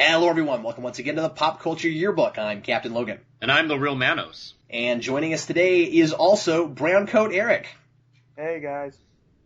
Hello everyone, welcome once again to the Pop Culture Yearbook. I'm Captain Logan. And I'm the Real Manos. And joining us today is also Browncoat Eric. Hey guys.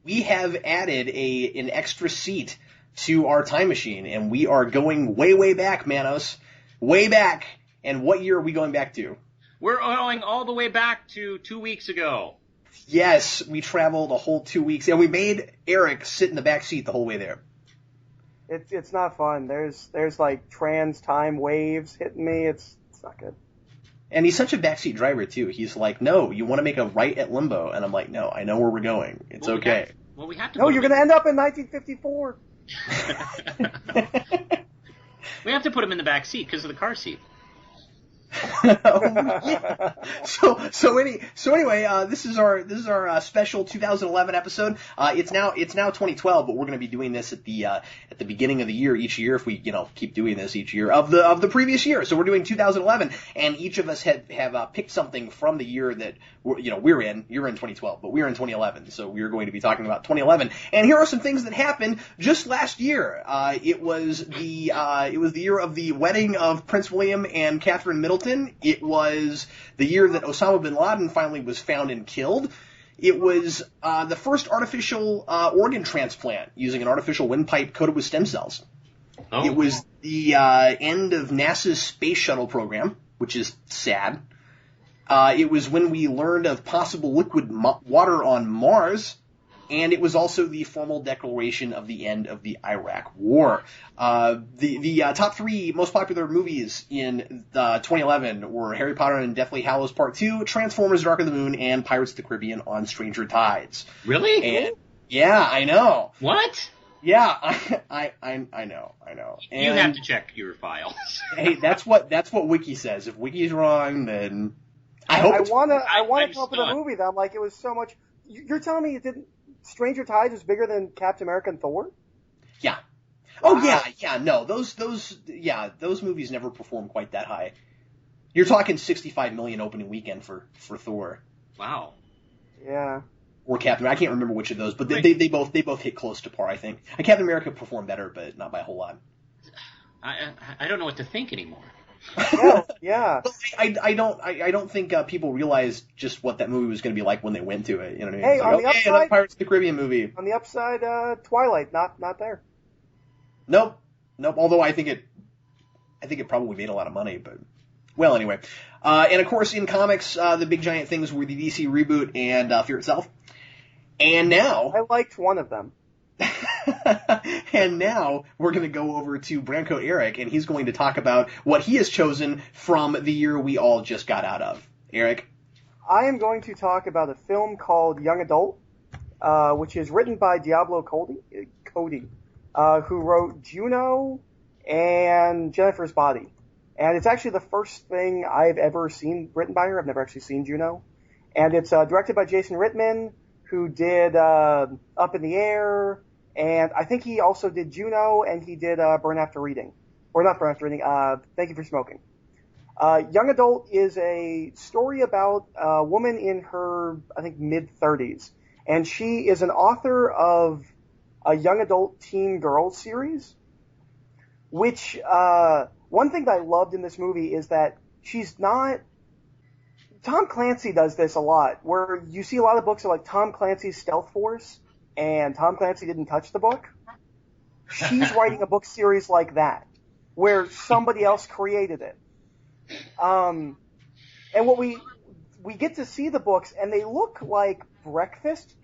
We have added an extra seat to our time machine, and we are going way, way back, Manos. Way back. And what year are we going back to? We're going all the way back to 2 weeks ago. Yes, we traveled a whole 2 weeks, and we made Eric sit in the back seat the whole way there. It's not fun. There's like trans time waves hitting me. It's not good. And he's such a backseat driver too. He's like, "No, you want to make a right at Limbo," and I'm like, "No, I know where we're going. It's okay." We have to. No, you're going to end up in 1954. We have to put him in the back seat because of the car seat. Yeah. So anyway, this is our special 2011 episode. It's now 2012, but we're going to be doing this at the beginning of the year each year if we keep doing this each year of the previous year. So we're doing 2011, and each of us have picked something from the year that we're in. You're in 2012, but we're in 2011, so we're going to be talking about 2011. And here are some things that happened just last year. It was the year of the wedding of Prince William and Catherine Middleton. It was the year that Osama bin Laden finally was found and killed. It was the first artificial organ transplant using an artificial windpipe coated with stem cells. Oh. It was the end of NASA's space shuttle program, which is sad. It was when we learned of possible liquid water on Mars. And it was also the formal declaration of the end of the Iraq War. The top three most popular movies in 2011 were Harry Potter and Deathly Hallows Part 2, Transformers Dark of the Moon, and Pirates of the Caribbean on Stranger Tides. Really? And, yeah, I know. What? Yeah, I know. And, you have to check your files. Hey, that's what Wiki says. If Wiki's wrong, then I want to come up with a movie that I'm like, it was so much. You're telling me it didn't. Stranger Tides was bigger than Captain America and Thor? Yeah. Oh, wow. Yeah, no. Those movies never performed quite that high. You're talking 65 million opening weekend for Thor. Wow. Yeah. Or Captain America. I can't remember which of those, but they both hit close to par, I think. And Captain America performed better, but not by a whole lot. I don't know what to think anymore. Yeah. I don't think people realized just what that movie was going to be like when they went to it. You know what I mean? Hey, on the upside, another Pirates of the Caribbean movie. On the upside, Twilight, not there. Nope. Although I think it probably made a lot of money, but well, anyway. And of course, in comics, the big giant things were the DC reboot and Fear Itself. And now I liked one of them. And now we're going to go over to Browncoat Eric, and he's going to talk about what he has chosen from the year we all just got out of. Eric? I am going to talk about a film called Young Adult, which is written by Diablo Cody, who wrote Juno and Jennifer's Body. And it's actually the first thing I've ever seen written by her. I've never actually seen Juno. And it's directed by Jason Reitman, who did Up in the Air, and I think he also did Juno, and he did Burn After Reading. Or not Burn After Reading, Thank You for Smoking. Young Adult is a story about a woman in her, I think, mid-30s. And she is an author of a young adult teen girls series, which, one thing that I loved in this movie is that she's not... Tom Clancy does this a lot, where you see a lot of books of like Tom Clancy's Stealth Force, and Tom Clancy didn't touch the book. She's writing a book series like that, where somebody else created it. And what we get to see the books, and they look like Babysitter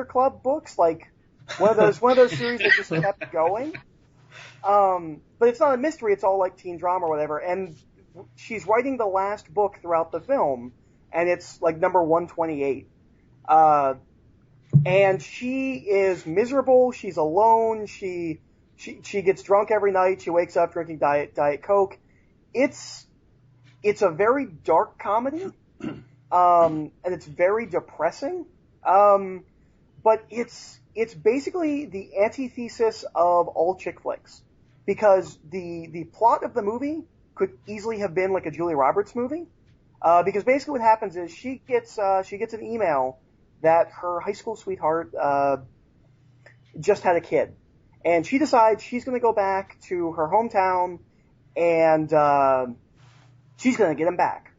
Club books, like one of those series that just kept going. But it's not a mystery; it's all like teen drama or whatever. And she's writing the last book throughout the film, and it's like number 128. And she is miserable. She's alone. She gets drunk every night. She wakes up drinking Diet Coke. It's a very dark comedy, and it's very depressing. But it's basically the antithesis of all chick flicks, because the plot of the movie could easily have been like a Julia Roberts movie, because basically what happens is she gets an email that her high school sweetheart just had a kid, and she decides she's going to go back to her hometown, and she's going to get him back.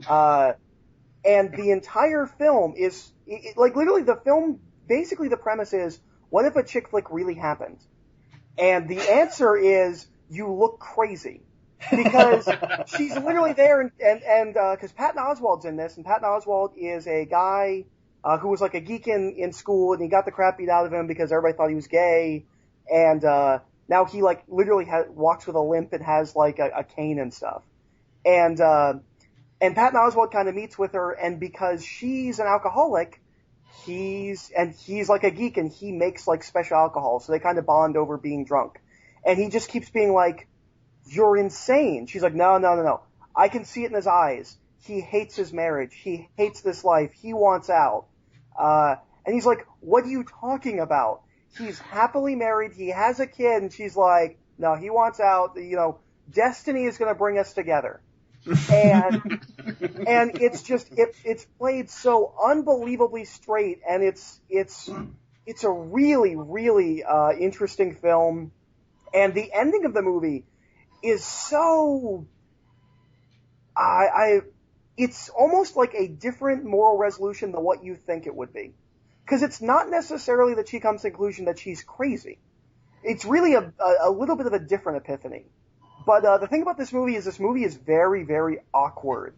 And the entire film is, like, literally the film, basically the premise is, what if a chick flick really happened? And the answer is, you look crazy. Because she's literally there, and because Patton Oswalt's in this, and Patton Oswalt is a guy who was like a geek in school, and he got the crap beat out of him because everybody thought he was gay, and now he like literally walks with a limp and has like a cane and stuff, and Patton Oswalt kind of meets with her, and because she's an alcoholic, he's like a geek, and he makes like special alcohol, so they kind of bond over being drunk, and he just keeps being like, "You're insane." She's like, no. I can see it in his eyes. He hates his marriage. He hates this life. He wants out. And he's like, "What are you talking about? He's happily married. He has a kid." And she's like, "No, he wants out. You know, destiny is going to bring us together." And it's just, it's played so unbelievably straight. And it's a really, really, interesting film. And the ending of the movie is so, it's almost like a different moral resolution than what you think it would be. Because it's not necessarily that she comes to the conclusion that she's crazy. It's really a little bit of a different epiphany. But the thing about this movie is very, very awkward.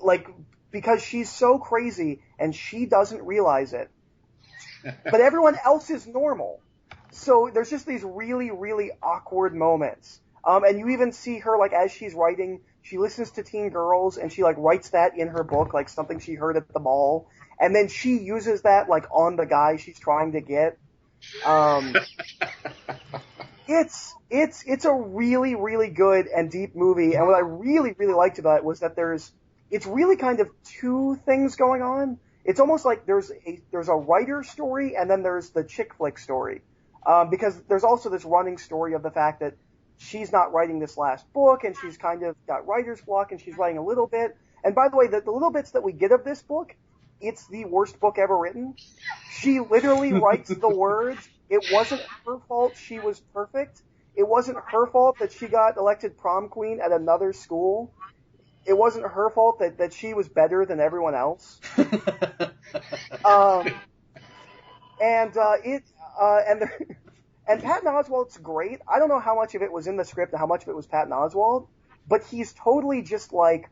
Like, because she's so crazy and she doesn't realize it. But everyone else is normal. So there's just these really, really awkward moments. And you even see her, like, as she's writing, she listens to Teen Girls, and she, like, writes that in her book, like, something she heard at the mall. And then she uses that, like, on the guy she's trying to get. It's a really, really good and deep movie. And what I really, really liked about it was that it's really kind of two things going on. It's almost like there's a writer story, and then there's the chick flick story. Because there's also this running story of the fact that she's not writing this last book, and she's kind of got writer's block, and she's writing a little bit. And by the way, the little bits that we get of this book, it's the worst book ever written. She literally writes the words. It wasn't her fault she was perfect. It wasn't her fault that she got elected prom queen at another school. It wasn't her fault that she was better than everyone else. And Patton Oswalt's great. I don't know how much of it was in the script and how much of it was Patton Oswalt, but he's totally just like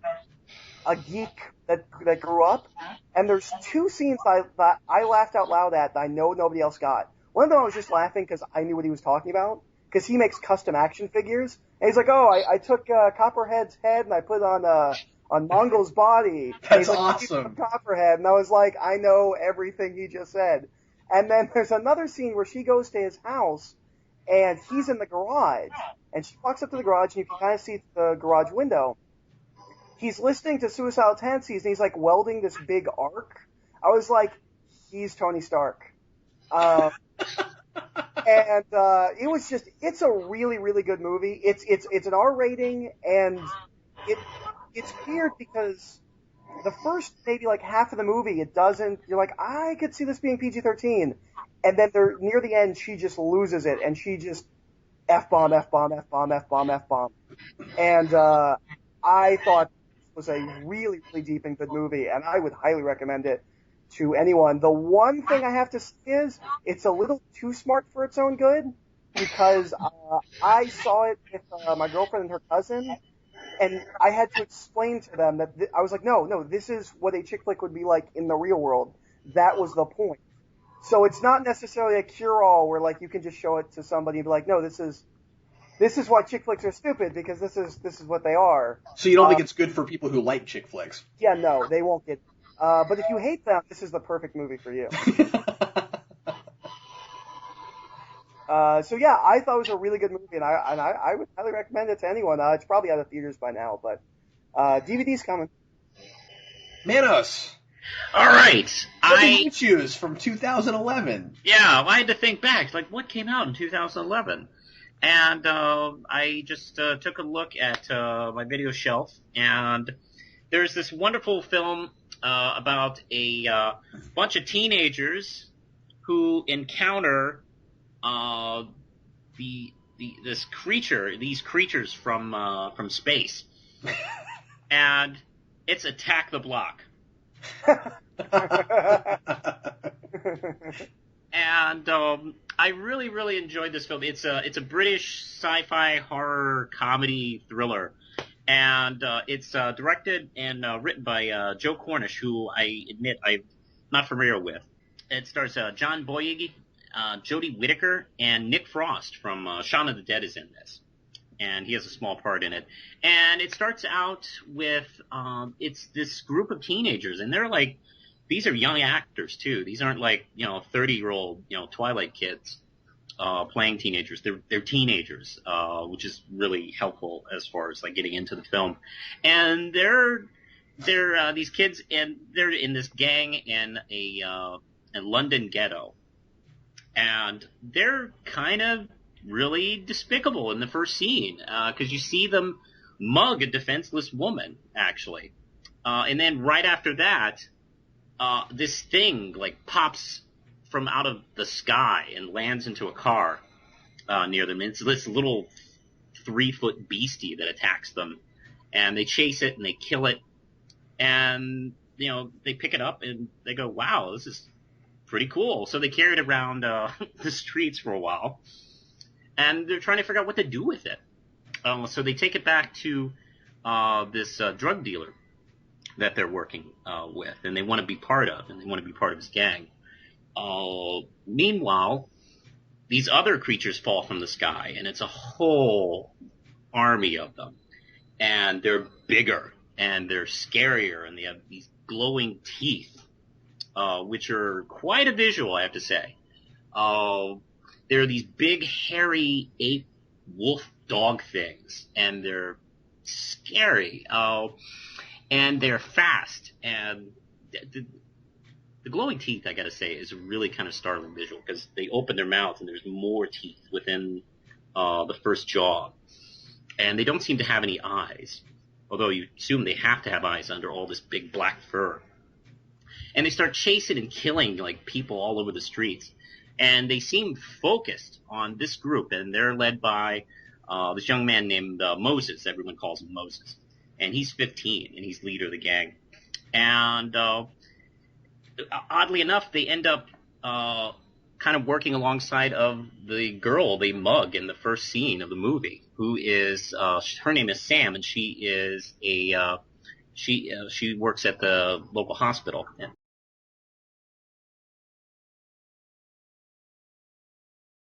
a geek that grew up. And there's two scenes that I laughed out loud at that I know nobody else got. One of them I was just laughing because I knew what he was talking about, because he makes custom action figures. And he's like, "Oh, I took Copperhead's head and I put it on Mongol's body." That's like, awesome. Copperhead. And I was like, I know everything he just said. And then there's another scene where she goes to his house, and he's in the garage. And she walks up to the garage, and you can kind of see the garage window. He's listening to Suicidal Tendencies, and he's, like, welding this big arc. I was like, he's Tony Stark. And it was just, it's a really, really good movie. It's an R rating, and it's weird because the first maybe like half of the movie, it doesn't, you're like, I could see this being PG-13. And then near the end, she just loses it, and she just F-bomb, F-bomb, F-bomb, F-bomb, F-bomb. And I thought it was a really, really deep and good movie, and I would highly recommend it to anyone. The one thing I have to say is, it's a little too smart for its own good, because I saw it with my girlfriend and her cousin, and I had to explain to them that I was like, no, this is what a chick flick would be like in the real world. That was the point. So it's not necessarily a cure-all where like you can just show it to somebody and be like, no, this is why chick flicks are stupid, because this is what they are. So you don't think it's good for people who like chick flicks? Yeah, no, they won't get. But if you hate them, this is the perfect movie for you. So yeah, I thought it was a really good movie, and I would highly recommend it to anyone. It's probably out of theaters by now, but DVD's coming. Manos. All right. What did you choose from 2011? Yeah, I had to think back. Like, what came out in 2011? And I just took a look at my video shelf, and there's this wonderful film about a bunch of teenagers who encounter these creatures from space, and it's Attack the Block. And I really, really enjoyed this film. It's a British sci-fi horror comedy thriller, and it's directed and written by Joe Cornish, who I admit I'm not familiar with. It stars John Boyega, Jodie Whittaker, and Nick Frost from Shaun of the Dead is in this, and he has a small part in it. And it starts out with it's this group of teenagers, and they're like, these are young actors too. These aren't like 30-year-old Twilight kids playing teenagers. They're teenagers, which is really helpful as far as like getting into the film. And they're these kids, and they're in this gang in a London ghetto, and they're kind of really despicable in the first scene because you see them mug a defenseless woman actually, and then right after that. This thing like pops from out of the sky and lands into a car near them. It's this little 3-foot beastie that attacks them, and they chase it and they kill it, and they pick it up and they go, "Wow, this is pretty cool." So they carry it around the streets for a while, and they're trying to figure out what to do with it. So they take it back to this drug dealer that they're working with, and they want to be part of, his gang. Meanwhile, these other creatures fall from the sky, and it's a whole army of them, and they're bigger, and they're scarier, and they have these glowing teeth, which are quite a visual, I have to say. They're these big, hairy ape wolf dog things, and they're scary. And they're fast, and the glowing teeth, I gotta say, is a really kind of startling visual because they open their mouths and there's more teeth within the first jaw, and they don't seem to have any eyes, although you assume they have to have eyes under all this big black fur. And they start chasing and killing like people all over the streets, and they seem focused on this group, and they're led by this young man named Moses. Everyone calls him Moses. And he's 15, and he's leader of the gang. And oddly enough, they end up kind of working alongside of the girl they mug in the first scene of the movie, who is her name is Sam, and she is she works at the local hospital.